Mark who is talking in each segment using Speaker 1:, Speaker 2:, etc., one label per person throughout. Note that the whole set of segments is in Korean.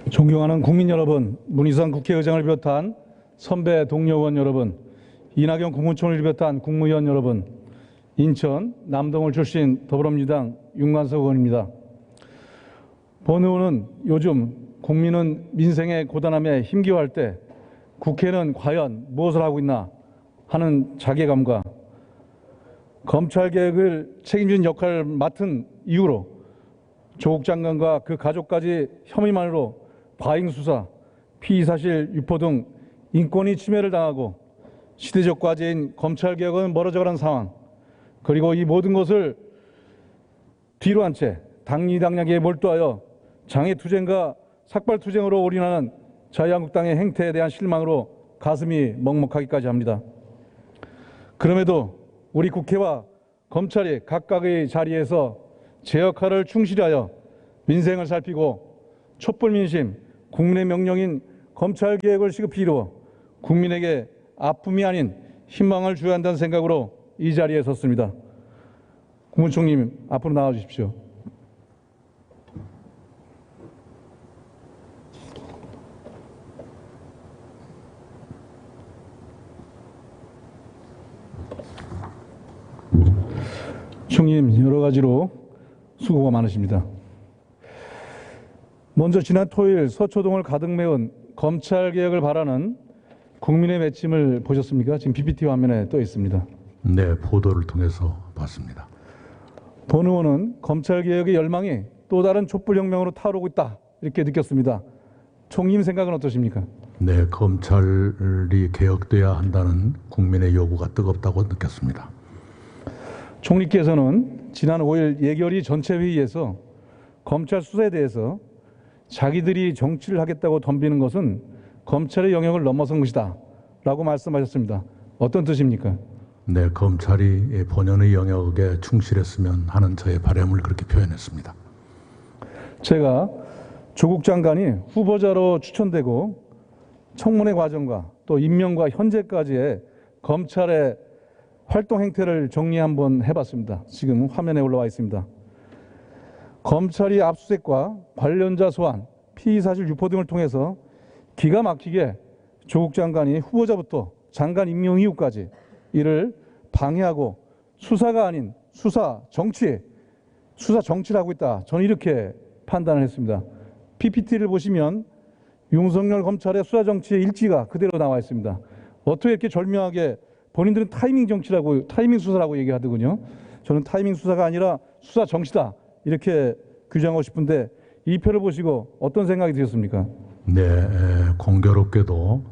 Speaker 1: 존경하는 국민 여러분, 문희상 국회의장을 비롯한 선배 동료 의원 여러분, 이낙연 국무총리를 비롯한 국무위원 여러분, 인천 남동을 출신 더불어민주당 윤관석 의원입니다. 본 의원은 요즘 국민은 민생의 고단함에 힘겨워할 때 국회는 과연 무엇을 하고 있나 하는 자괴감과 검찰개혁을 책임진 역할을 맡은 이유로 조국 장관과 그 가족까지 혐의만으로 과잉수사, 피의사실 유포 등 인권이 침해를 당하고 시대적 과제인 검찰개혁은 멀어져가는 상황, 그리고 이 모든 것을 뒤로 한 채 당리당략에 몰두하여 장애투쟁과 삭발투쟁으로 올인하는 자유한국당의 행태에 대한 실망으로 가슴이 먹먹하기까지 합니다. 그럼에도 우리 국회와 검찰이 각각의 자리에서 제 역할을 충실히 하여 민생을 살피고 촛불민심, 국민의 명령인 검찰개혁을 시급히 이루어 국민에게 아픔이 아닌 희망을 줘야 한다는 생각으로 이 자리에 섰습니다. 국무총리님, 앞으로 나와 주십시오. 총리님, 여러 가지로 수고가 많으십니다. 먼저 지난 토요일 서초동을 가득 메운 검찰개혁을 바라는 국민의 맺힘을 보셨습니까? 지금 PPT 화면에 떠 있습니다.
Speaker 2: 네, 보도를 통해서 봤습니다.
Speaker 1: 본 의원은 검찰개혁의 열망이 또 다른 촛불혁명으로 타오르고 있다, 이렇게 느꼈습니다. 총리님 생각은 어떠십니까?
Speaker 2: 네, 검찰이 개혁돼야 한다는 국민의 요구가 뜨겁다고 느꼈습니다.
Speaker 1: 총리께서는 지난 5일 예결위 전체 회의에서 검찰 수사에 대해서 자기들이 정치를 하겠다고 덤비는 것은 검찰의 영역을 넘어선 것이다 라고 말씀하셨습니다. 어떤 뜻입니까?
Speaker 2: 네, 검찰이 본연의 영역에 충실했으면 하는 저의 바람을 그렇게 표현했습니다.
Speaker 1: 제가 조국 장관이 후보자로 추천되고 청문회 과정과 또 임명과 현재까지의 검찰의 활동 행태를 정리 한번 해봤습니다. 지금 화면에 올라와 있습니다. 검찰이 압수수색과 관련자 소환, 피의사실 유포 등을 통해서 기가 막히게 조국 장관이 후보자부터 장관 임명 이후까지 이를 방해하고 수사가 아닌 수사 정치를 하고 있다. 저는 이렇게 판단을 했습니다. PPT를 보시면 윤석열 검찰의 수사 정치의 일지가 그대로 나와 있습니다. 어떻게 이렇게 절묘하게 본인들은 타이밍 정치라고, 타이밍 수사라고 얘기하더군요. 저는 타이밍 수사가 아니라 수사 정치다, 이렇게 규정하고 싶은데 이 표를 보시고 어떤 생각이 드셨습니까?
Speaker 2: 네, 공교롭게도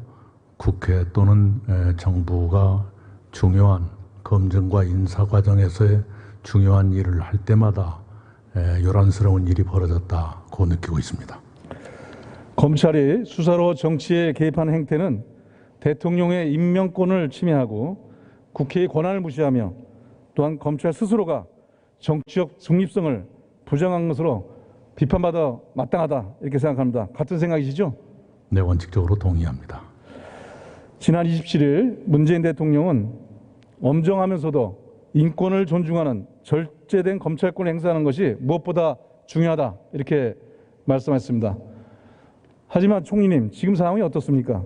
Speaker 2: 국회 또는 정부가 중요한 검증과 인사 과정에서의 중요한 일을 할 때마다 요란스러운 일이 벌어졌다고 느끼고 있습니다.
Speaker 1: 검찰이 수사로 정치에 개입하는 행태는 대통령의 임명권을 침해하고 국회의 권한을 무시하며 또한 검찰 스스로가 정치적 중립성을 부정한 것으로 비판받아 마땅하다, 이렇게 생각합니다. 같은 생각이시죠?
Speaker 2: 네, 원칙적으로 동의합니다.
Speaker 1: 지난 27일 문재인 대통령은 엄정하면서도 인권을 존중하는 절제된 검찰권을 행사하는 것이 무엇보다 중요하다, 이렇게 말씀하셨습니다. 하지만 총리님, 지금 상황이 어떻습니까?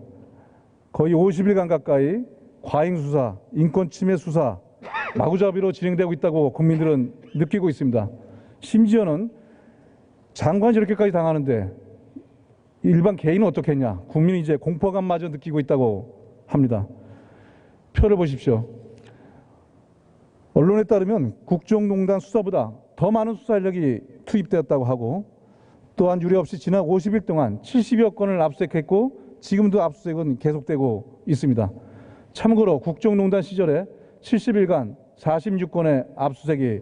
Speaker 1: 거의 50일간 가까이 과잉수사, 인권침해 수사, 마구잡이로 진행되고 있다고 국민들은 느끼고 있습니다. 심지어는 장관이 저렇게까지 당하는데 일반 개인은 어떻겠냐, 국민이 이제 공포감마저 느끼고 있다고 합니다. 표를 보십시오. 언론에 따르면 국정농단 수사보다 더 많은 수사 인력이 투입되었다고 하고, 또한 유례 없이 지난 50일 동안 70여 건을 압수수색했고 지금도 압수수색은 계속되고 있습니다. 참고로 국정농단 시절에 70일간 46건의 압수수색이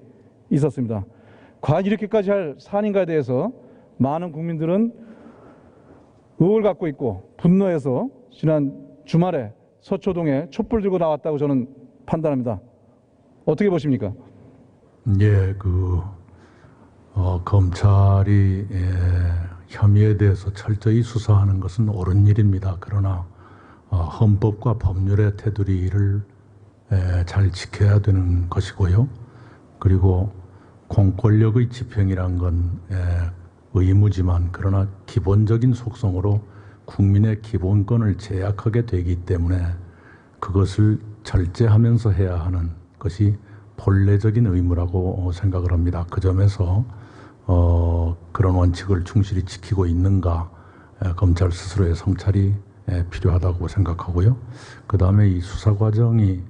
Speaker 1: 있었습니다. 과연 이렇게까지 할 사안인가에 대해서 많은 국민들은 의혹을 갖고 있고 분노해서 지난 주말에 서초동에 촛불 들고 나왔다고 저는 판단합니다. 어떻게 보십니까?
Speaker 2: 예, 검찰이 혐의에 대해서 철저히 수사하는 것은 옳은 일입니다. 그러나 헌법과 법률의 테두리를 잘 지켜야 되는 것이고요. 그리고 공권력의 집행이란 건 의무지만 그러나 기본적인 속성으로 국민의 기본권을 제약하게 되기 때문에 그것을 절제하면서 해야 하는 것이 본래적인 의무라고 생각을 합니다. 그 점에서 그런 원칙을 충실히 지키고 있는가 검찰 스스로의 성찰이 필요하다고 생각하고요. 그 다음에 이 수사 과정이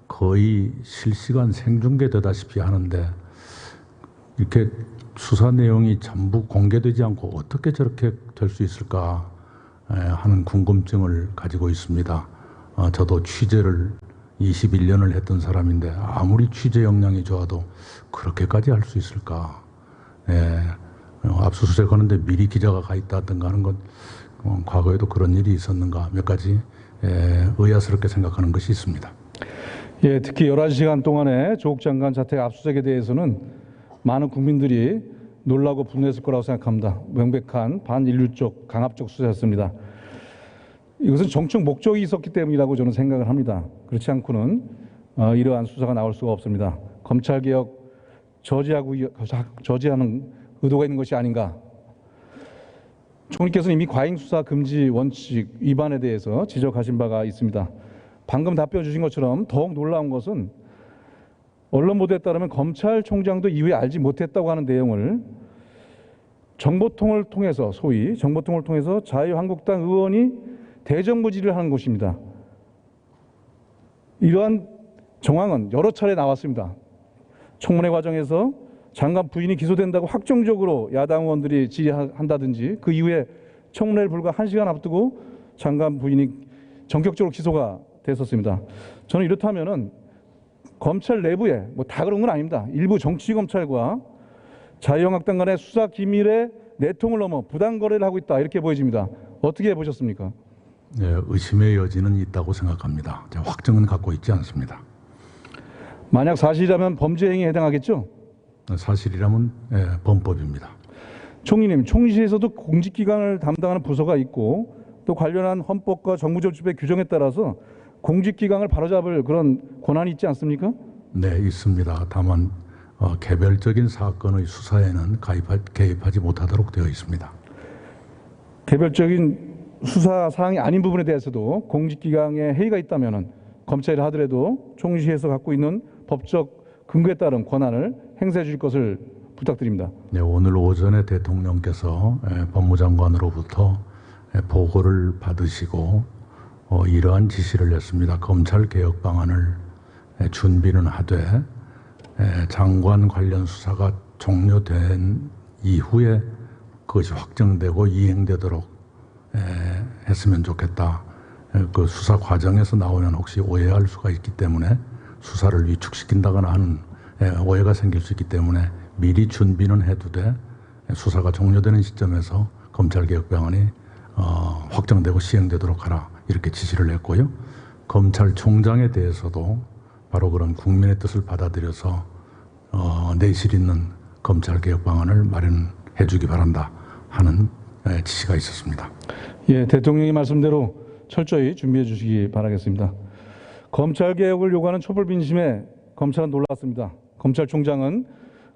Speaker 2: 거의 실시간 생중계되다시피 하는데 이렇게 수사 내용이 전부 공개되지 않고 어떻게 저렇게 될 수 있을까 하는 궁금증을 가지고 있습니다. 저도 취재를 21년을 했던 사람인데 아무리 취재 역량이 좋아도 그렇게까지 할 수 있을까? 압수수색 하는데 미리 기자가 가 있다든가 하는 건 과거에도 그런 일이 있었는가 몇 가지 의아스럽게 생각하는 것이 있습니다.
Speaker 1: 예, 특히 11시간 동안의 조국 장관 자택 압수수색에 대해서는 많은 국민들이 놀라고 분노했을 거라고 생각합니다. 명백한 반인륜적 강압적 수사였습니다. 이것은 정책 목적이 있었기 때문이라고 저는 생각을 합니다. 그렇지 않고는 이러한 수사가 나올 수가 없습니다. 검찰개혁 저지하는 의도가 있는 것이 아닌가. 총리께서는 이미 과잉 수사 금지 원칙 위반에 대해서 지적하신 바가 있습니다. 방금 답변 주신 것처럼 더욱 놀라운 것은 언론 보도에 따르면 검찰총장도 이후에 알지 못했다고 하는 내용을 정보통을 통해서 소위 정보통을 통해서 자유한국당 의원이 대정부 질의를 하는 것입니다. 이러한 정황은 여러 차례 나왔습니다. 청문회 과정에서 장관 부인이 기소된다고 확정적으로 야당 의원들이 질의한다든지 그 이후에 청문회를 불과 1시간 앞두고 장관 부인이 전격적으로 기소가 됐었습니다. 저는 이렇다면은 검찰 내부에 뭐 다 그런 건 아닙니다. 일부 정치검찰과 자유한국당 간의 수사 기밀의 내통을 넘어 부당 거래를 하고 있다 이렇게 보여집니다. 어떻게 보셨습니까?
Speaker 2: 의심의 여지는 있다고 생각합니다. 확정은 갖고 있지 않습니다.
Speaker 1: 만약 사실이라면 범죄 행위에 해당하겠죠?
Speaker 2: 사실이라면 범법입니다.
Speaker 1: 총리님, 총리실에서도 공직기관을 담당하는 부서가 있고 또 관련한 헌법과 정부조직의 규정에 따라서 공직기강을 바로잡을 그런 권한이 있지 않습니까?
Speaker 2: 네, 있습니다. 다만 개별적인 사건의 수사에는 개입하지 못하도록 되어 있습니다.
Speaker 1: 개별적인 수사 사항이 아닌 부분에 대해서도 공직기강에 해이가 있다면 검찰이 하더라도 총리실에서 갖고 있는 법적 근거에 따른 권한을 행사해 주실 것을 부탁드립니다.
Speaker 2: 네, 오늘 오전에 대통령께서 법무장관으로부터 보고를 받으시고 이러한 지시를 했습니다. 검찰 개혁 방안을 준비는 하되 장관 관련 수사가 종료된 이후에 그것이 확정되고 이행되도록 했으면 좋겠다. 그 수사 과정에서 나오면 혹시 오해할 수가 있기 때문에 수사를 위축시킨다거나 하는 오해가 생길 수 있기 때문에 미리 준비는 해두되 수사가 종료되는 시점에서 검찰 개혁 방안이 확정되고 시행되도록 하라 이렇게 지시를 했고요. 검찰총장에 대해서도 바로 그런 국민의 뜻을 받아들여서 내실 있는 검찰 개혁 방안을 마련해 주기 바란다 하는 지시가 있었습니다.
Speaker 1: 예, 대통령의 말씀대로 철저히 준비해 주시기 바라겠습니다. 검찰 개혁을 요구하는 촛불 민심에 검찰은 놀랐습니다. 검찰총장은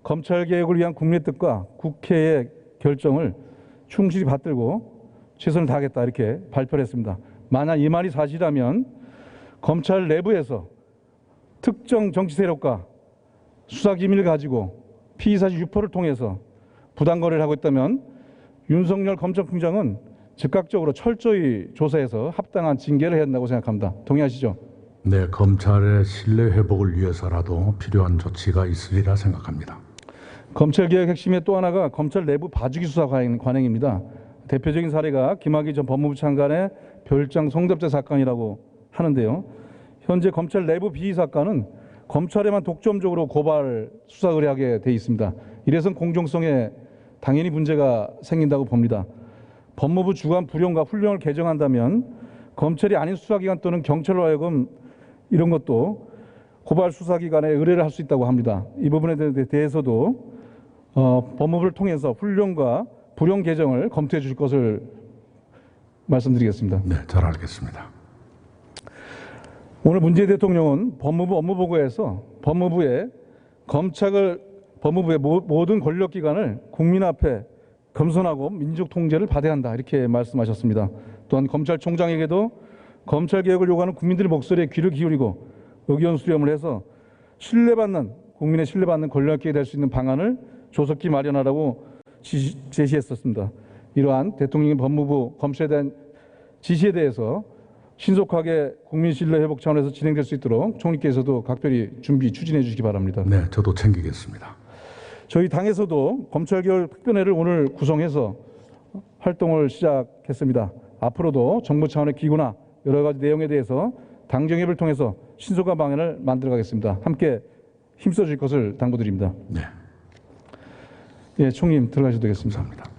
Speaker 1: 검찰 개혁을 위한 국민의 뜻과 국회의 결정을 충실히 받들고 최선을 다하겠다 이렇게 발표를 했습니다. 만약 이 말이 사실이라면 검찰 내부에서 특정 정치 세력과 수사 기밀을 가지고 피의 사실 유포를 통해서 부당 거래를 하고 있다면 윤석열 검찰총장은 즉각적으로 철저히 조사해서 합당한 징계를 해야 한다고 생각합니다. 동의하시죠?
Speaker 2: 네, 검찰의 신뢰 회복을 위해서라도 필요한 조치가 있으리라 생각합니다.
Speaker 1: 검찰개혁 핵심의 또 하나가 검찰 내부 봐주기 수사 관행입니다. 대표적인 사례가 김학의 전 법무부 장관의 별장 성접대 사건이라고 하는데요. 현재 검찰 내부 비리 사건은 검찰에만 독점적으로 고발 수사 의뢰하게 돼 있습니다. 이래선 공정성에 당연히 문제가 생긴다고 봅니다. 법무부 주관 부령과 훈령을 개정한다면 검찰이 아닌 수사기관 또는 경찰로 하여금 이런 것도 고발 수사기관에 의뢰를 할 수 있다고 합니다. 이 부분에 대해서도 법무부를 통해서 훈령과 부령 개정을 검토해 주실 것을 말씀드리겠습니다.
Speaker 2: 네, 잘 알겠습니다.
Speaker 1: 오늘 문재인 대통령은 법무부 업무보고에서 법무부의 모든 권력기관을 국민 앞에 겸손하고 민족 통제를 받아야 한다 이렇게 말씀하셨습니다. 또한 검찰총장에게도 검찰개혁을 요구하는 국민들의 목소리에 귀를 기울이고 의견 수렴을 해서 국민의 신뢰받는 권력기관이 될 수 있는 방안을 조속히 마련하라고 제시했었습니다. 이러한 대통령의 법무부 검찰에 대한 지시에 대해서 신속하게 국민 신뢰 회복 차원에서 진행될 수 있도록 총리께서도 각별히 추진해 주시기 바랍니다.
Speaker 2: 네, 저도 챙기겠습니다.
Speaker 1: 저희 당에서도 검찰개혁 특별회를 오늘 구성해서 활동을 시작했습니다. 앞으로도 정부 차원의 기구나 여러 가지 내용에 대해서 당정협의를 통해서 신속한 방안을 만들어 가겠습니다. 함께 힘써 주실 것을 당부드립니다.
Speaker 2: 네,
Speaker 1: 예, 총리님 들어가셔도 되겠습니다.
Speaker 2: 감사합니다.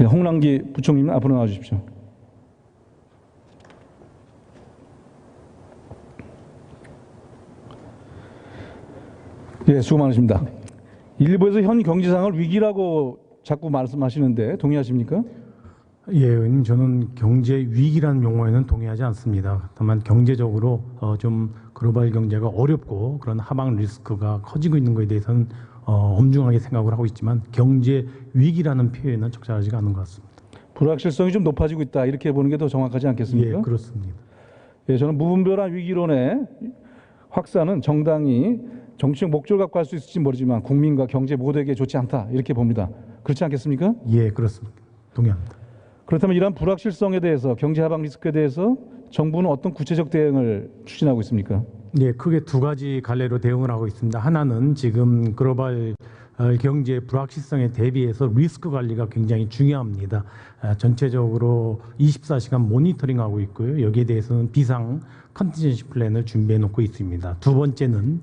Speaker 1: 예, 홍남기 부총님 앞으로 나와 주십시오. 예, 수고 많으십니다. 일부에서 현 경제 상황을 위기라고 자꾸 말씀하시는데 동의하십니까?
Speaker 3: 예, 의원님, 저는 경제 위기라는 용어에는 동의하지 않습니다. 다만 경제적으로 좀 글로벌 경제가 어렵고 그런 하방 리스크가 커지고 있는 것에 대해서는 엄중하게 생각을 하고 있지만 경제 위기라는 표현은 적절하지가 않은 것 같습니다.
Speaker 1: 불확실성이 좀 높아지고 있다 이렇게 보는 게 더 정확하지 않겠습니까?
Speaker 3: 예, 그렇습니다.
Speaker 1: 예, 저는 무분별한 위기론의 확산은 정당이 정치적 목적을 갖고 할 수 있을지 모르지만 국민과 경제 모두에게 좋지 않다 이렇게 봅니다. 그렇지 않겠습니까?
Speaker 3: 예, 그렇습니다. 동의합니다.
Speaker 1: 그렇다면 이러한 불확실성에 대해서 경제 하방 리스크에 대해서 정부는 어떤 구체적 대응을 추진하고 있습니까?
Speaker 3: 예, 크게 두 가지 갈래로 대응을 하고 있습니다. 하나는 지금 글로벌 경제 불확실성에 대비해서 리스크 관리가 굉장히 중요합니다. 전체적으로 24시간 모니터링하고 있고요. 여기에 대해서는 비상 컨티전시 플랜을 준비해 놓고 있습니다. 두 번째는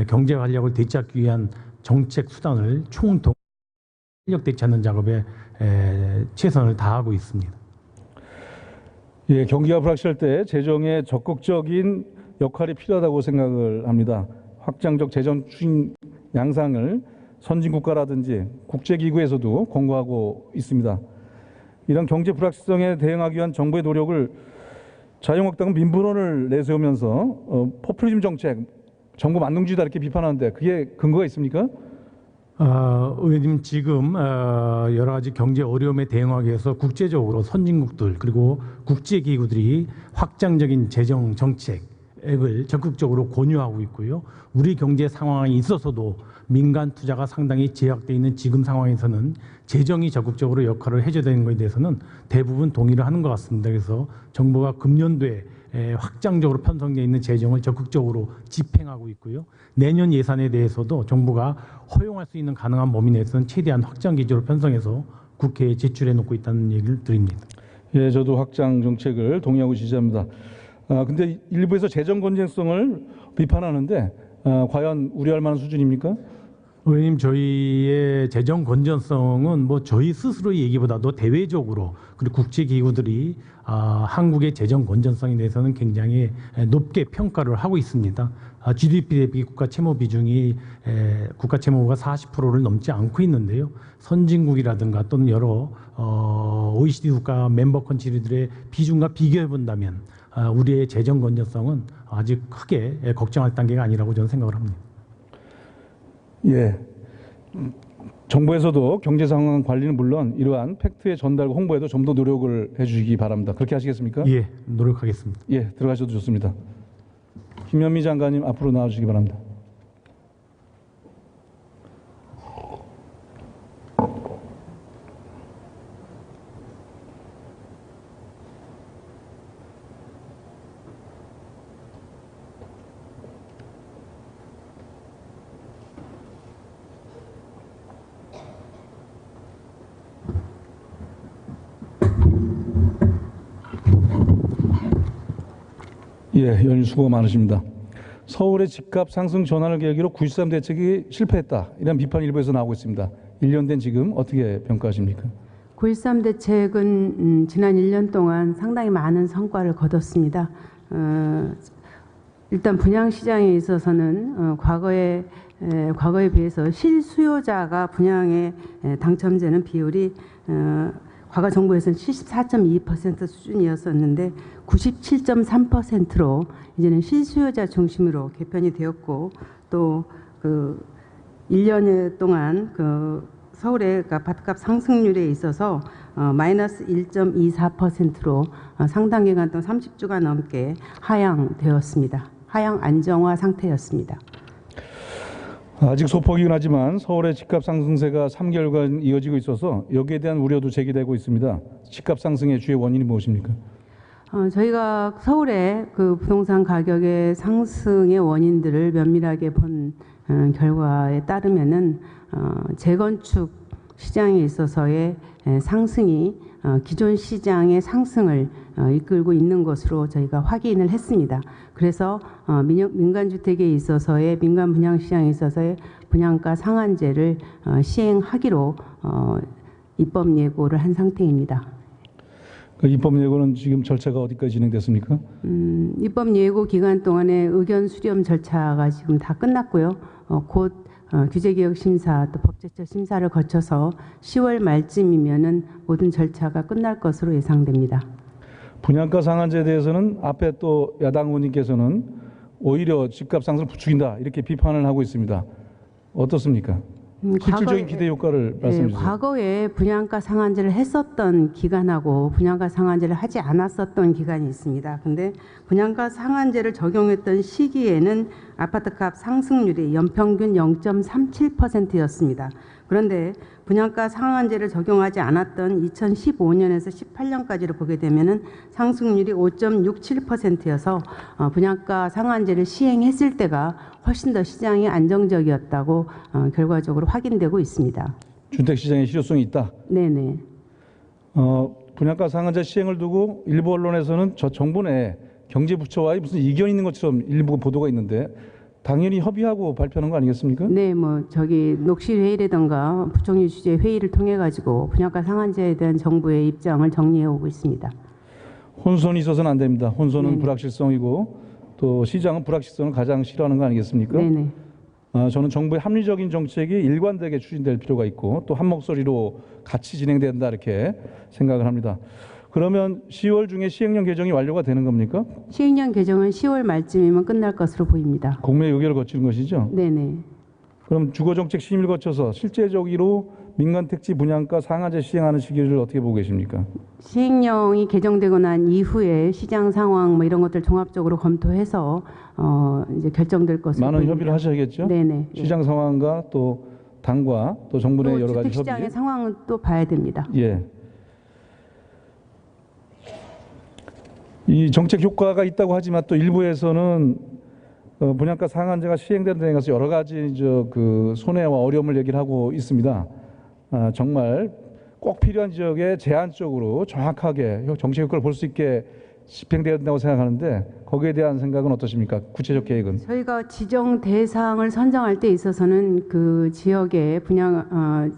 Speaker 3: 경제 활력을 되찾기 위한 정책 수단을 총동 활력 되찾는 작업에 최선을 다하고 있습니다.
Speaker 1: 예, 경기가 불확실할 때 재정의 적극적인 역할이 필요하다고 생각을 합니다. 확장적 재정 추진 양상을 선진국가라든지 국제기구에서도 권고하고 있습니다. 이런 경제 불확실성에 대응하기 위한 정부의 노력을 자유한국당은 민부론을 내세우면서 포퓰리즘 정책, 정부 만능주의다 이렇게 비판하는데 그게 근거가 있습니까?
Speaker 3: 의원님, 지금 여러 가지 경제 어려움에 대응하기 위해서 국제적으로 선진국들 그리고 국제기구들이 확장적인 재정 정책을 적극적으로 권유하고 있고요. 우리 경제 상황에 있어서도 민간 투자가 상당히 제약되어 있는 지금 상황에서는 재정이 적극적으로 역할을 해줘야 되는 것에 대해서는 대부분 동의를 하는 것 같습니다. 그래서 정부가 금년도에 확장적으로 편성되어 있는 재정을 적극적으로 집행하고 있고요. 내년 예산에 대해서도 정부가 허용할 수 있는 가능한 범위 내에서는 최대한 확장 기조로 편성해서 국회에 제출해 놓고 있다는 얘기를 드립니다.
Speaker 1: 예, 저도 확장 정책을 동의하고 지지합니다. 근데 일부에서 재정 건전성을 비판하는데 과연 우려할 만한 수준입니까?
Speaker 3: 의원님, 저희의 재정 건전성은 뭐 저희 스스로의 얘기보다도 대외적으로 그리고 국제기구들이 한국의 재정 건전성에 대해서는 굉장히 높게 평가를 하고 있습니다. GDP 대비 국가 채무 비중이 국가 채무가 40%를 넘지 않고 있는데요. 선진국이라든가 또는 여러 OECD 국가 멤버 컨트리들의 비중과 비교해 본다면 우리의 재정 건전성은 아직 크게 걱정할 단계가 아니라고 저는 생각을 합니다.
Speaker 1: 예, 정부에서도 경제 상황 관리는 물론 이러한 팩트의 전달과 홍보에도 좀 더 노력을 해주시기 바랍니다. 그렇게 하시겠습니까?
Speaker 3: 예, 노력하겠습니다.
Speaker 1: 예, 들어가셔도 좋습니다. 김현미 장관님 앞으로 나와주시기 바랍니다. 예, 연일 수고 많으십니다. 서울의 집값 상승 전환을 계기로 9.13 대책이 실패했다. 이런 비판이 일부에서 나오고 있습니다. 1년 된 지금 어떻게 평가하십니까?
Speaker 4: 9.13 대책은 지난 1년 동안 상당히 많은 성과를 거뒀습니다. 일단 분양 시장에 있어서는 과거에 비해서 실수요자가 분양에 당첨되는 비율이 과거 정부에서는 74.2% 수준이었었는데 97.3%로 이제는 실수요자 중심으로 개편이 되었고, 또 그 1년 동안 그 서울의 아파트값 상승률에 있어서 마이너스 1.24%로 상당 기간 동안 30주가 넘게 하향되었습니다. 하향 안정화 상태였습니다.
Speaker 1: 아직 소폭이긴 하지만 서울의 집값 상승세가 3개월간 이어지고 있어서 여기에 대한 우려도 제기되고 있습니다. 집값 상승의 주요 원인이 무엇입니까?
Speaker 4: 저희가 서울의 그 부동산 가격의 상승의 원인들을 면밀하게 본 결과에 따르면은 재건축 시장에 있어서의 상승이 기존 시장의 상승을 이끌고 있는 것으로 저희가 확인을 했습니다. 그래서 민간주택에 있어서의 민간 분양 시장에 있어서의 분양가 상한제를 시행하기로 입법 예고를 한 상태입니다.
Speaker 1: 그 입법 예고는 지금 절차가 어디까지 진행됐습니까?
Speaker 4: 입법 예고 기간 동안에 의견 수렴 절차가 지금 다 끝났고요. 곧 규제개혁 심사 또 법제처 심사를 거쳐서 10월 말쯤이면은 모든 절차가 끝날 것으로 예상됩니다.
Speaker 1: 분양가 상한제에 대해서는 앞에 또 야당 의원님께서는 오히려 집값 상승을 부추긴다 이렇게 비판을 하고 있습니다. 어떻습니까? 실질적인 기대 효과를 말씀해 주세요.
Speaker 4: 과거에 분양가 상한제를 했었던 기간하고 분양가 상한제를 하지 않았었던 기간이 있습니다. 근데 분양가 상한제를 적용했던 시기에는 아파트값 상승률이 연평균 0.37%였습니다. 그런데 분양가 상한제를 적용하지 않았던 2015년에서 18년까지를 보게 되면은 상승률이 5.67%여서 분양가 상한제를 시행했을 때가 훨씬 더 시장이 안정적이었다고 결과적으로 확인되고 있습니다.
Speaker 1: 주택 시장의 실효성이 있다.
Speaker 4: 네네.
Speaker 1: 분양가 상한제 시행을 두고 일부 언론에서는 저 정부 내 경제부처와의 무슨 이견이 있는 것처럼 일부 보도가 있는데 당연히 협의하고 발표하는 거 아니겠습니까?
Speaker 4: 네, 뭐 저기 녹실 회의라든가 부총리 주재 회의를 통해 가지고 분양가 상한제에 대한 정부의 입장을 정리해 오고 있습니다.
Speaker 1: 혼선이 있어서는 안 됩니다. 혼선은
Speaker 4: 네네.
Speaker 1: 불확실성이고 또 시장은 불확실성을 가장 싫어하는 거 아니겠습니까?
Speaker 4: 네네.
Speaker 1: 저는 정부의 합리적인 정책이 일관되게 추진될 필요가 있고 또 한 목소리로 같이 진행된다 이렇게 생각을 합니다. 그러면 10월 중에 시행령 개정이 완료가 되는 겁니까?
Speaker 4: 시행령 개정은 10월 말쯤이면 끝날 것으로 보입니다.
Speaker 1: 공매 의결을 거치는 것이죠?
Speaker 4: 네네.
Speaker 1: 그럼 주거정책 심의를 거쳐서 실제적으로 민간택지 분양가 상한제 시행하는 시기를 어떻게 보고 계십니까?
Speaker 4: 시행령이 개정되고 난 이후에 시장 상황 뭐 이런 것들 종합적으로 검토해서 이제 결정될 것으로
Speaker 1: 많은
Speaker 4: 보입니다.
Speaker 1: 협의를 하셔야겠죠?
Speaker 4: 네네.
Speaker 1: 시장 상황과 또 당과 또 정부 내
Speaker 4: 또
Speaker 1: 여러 가지
Speaker 4: 주택 시장의
Speaker 1: 협의.
Speaker 4: 상황은 또 봐야 됩니다.
Speaker 1: 예. 이 정책 효과가 있다고 하지만 또 일부에서는 분양가 상한제가 시행되는 데 가서 여러 가지 그 손해와 어려움을 얘기를 하고 있습니다. 정말 꼭 필요한 지역에 제한적으로 정확하게 정책 효과를 볼 수 있게 집행되어야 된다고 생각하는데 거기에 대한 생각은 어떠십니까? 구체적 계획은?
Speaker 4: 저희가 지정 대상을 선정할 때 있어서는 그 지역에 분양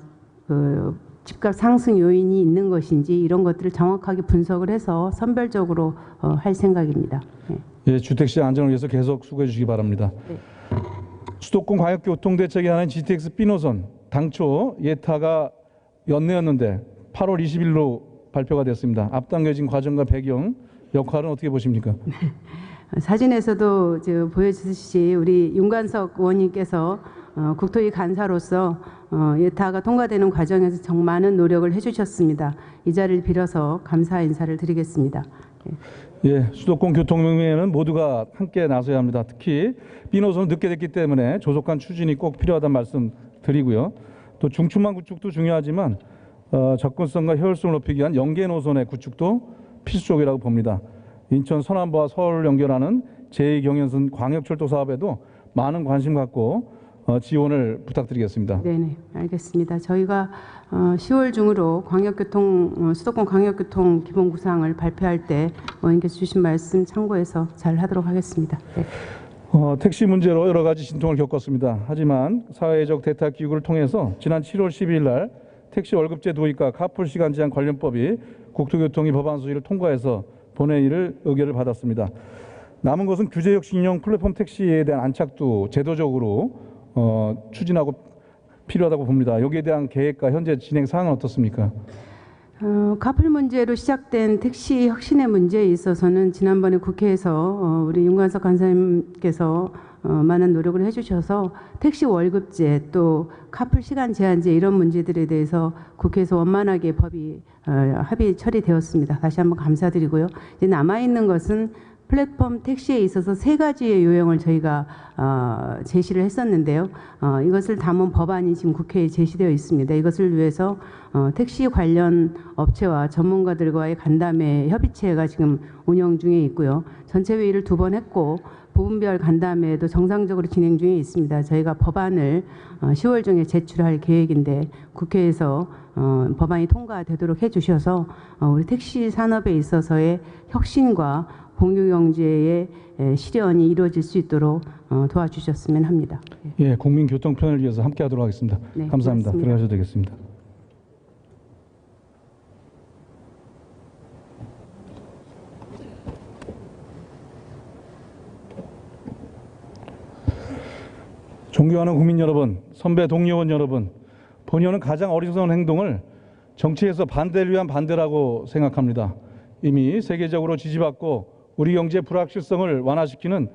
Speaker 4: 그 집값 상승 요인이 있는 것인지 이런 것들을 정확하게 분석을 해서 선별적으로 할 생각입니다. 네.
Speaker 1: 예, 주택시장 안정을 위해서 계속 수고해 주시기 바랍니다.
Speaker 4: 네.
Speaker 1: 수도권 광역교통대책이 하는 GTX B노선 당초 예타가 연내였는데 8월 20일로 발표가 됐습니다. 앞당겨진 과정과 배경 역할은 어떻게 보십니까?
Speaker 4: 사진에서도 보여주듯이 우리 윤관석 의원님께서 국토위 간사로서 예타가 통과되는 과정에서 정말 많은 노력을 해주셨습니다. 이 자리를 빌어서 감사 인사를 드리겠습니다.
Speaker 1: 예, 수도권 교통명에는 모두가 함께 나서야 합니다. 특히 B노선은 늦게 됐기 때문에 조속한 추진이 꼭 필요하다는 말씀 드리고요. 또 중추만 구축도 중요하지만 접근성과 효율성을 높이기 위한 연계 노선의 구축도 필수적이라고 봅니다. 인천 서남부와 서울을 연결하는 제2경인선 광역철도 사업에도 많은 관심 갖고 지원을 부탁드리겠습니다.
Speaker 4: 네네, 알겠습니다. 저희가 10월 중으로 수도권 광역교통 기본 구상을 발표할 때 의원님께서 주신 말씀 참고해서 잘 하도록 하겠습니다. 네.
Speaker 1: 택시 문제로 여러 가지 진통을 겪었습니다. 하지만 사회적 대탁 기구를 통해서 지난 7월 12일 날 택시 월급제 도입과 카풀 시간 제한 관련법이 국토교통위 법안 소위를 통과해서 본회의를 의결을 받았습니다. 남은 것은 규제역 신형 플랫폼 택시에 대한 안착도 제도적으로 추진하고 필요하다고 봅니다. 여기에 대한 계획과 현재 진행 사항은 어떻습니까?
Speaker 4: 카풀 문제로 시작된 택시 혁신의 문제에 있어서는 지난번에 국회에서 우리 윤관석 간사님께서 많은 노력을 해주셔서 택시 월급제 또 카풀 시간 제한제 이런 문제들에 대해서 국회에서 원만하게 법이 합의 처리되었습니다. 다시 한번 감사드리고요. 이제 남아있는 것은 플랫폼 택시에 있어서 3가지의 요령을 저희가 제시를 했었는데요. 이것을 담은 법안이 지금 국회에 제시되어 있습니다. 이것을 위해서 택시 관련 업체와 전문가들과의 간담회 협의체가 지금 운영 중에 있고요. 전체 회의를 2번 했고 부분별 간담회도 정상적으로 진행 중에 있습니다. 저희가 법안을 10월 중에 제출할 계획인데 국회에서 법안이 통과되도록 해주셔서 우리 택시 산업에 있어서의 혁신과 공유경제의 실현이 이루어질 수 있도록 도와주셨으면 합니다.
Speaker 1: 예, 국민교통 편을 위해서 함께하도록 하겠습니다.
Speaker 4: 네,
Speaker 1: 감사합니다.
Speaker 4: 고맙습니다.
Speaker 1: 들어가셔도 되겠습니다. 존경하는 국민 여러분, 선배 동료원 여러분, 본의원은 가장 어리석은 행동을 정치에서 반대를 위한 반대라고 생각합니다. 이미 세계적으로 지지받고 우리 경제의 불확실성을 완화시키는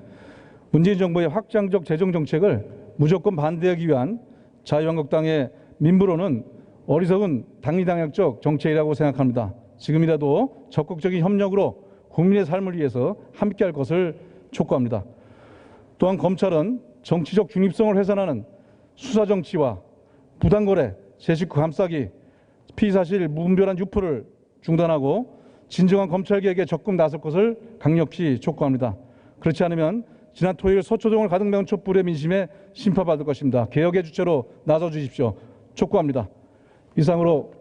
Speaker 1: 문재인 정부의 확장적 재정 정책을 무조건 반대하기 위한 자유한국당의 민부로는 어리석은 당리당략적 정책이라고 생각합니다. 지금이라도 적극적인 협력으로 국민의 삶을 위해서 함께할 것을 촉구합니다. 또한 검찰은 정치적 중립성을 훼손하는 수사정치와 부당거래, 제 식구 감싸기, 피의사실 무분별한 유포를 중단하고 진정한 검찰개혁에 적극 나설 것을 강력히 촉구합니다. 그렇지 않으면 지난 토요일 서초동을 가득 메운 촛불의 민심에 심판받을 것입니다. 개혁의 주체로 나서 주십시오. 촉구합니다. 이상으로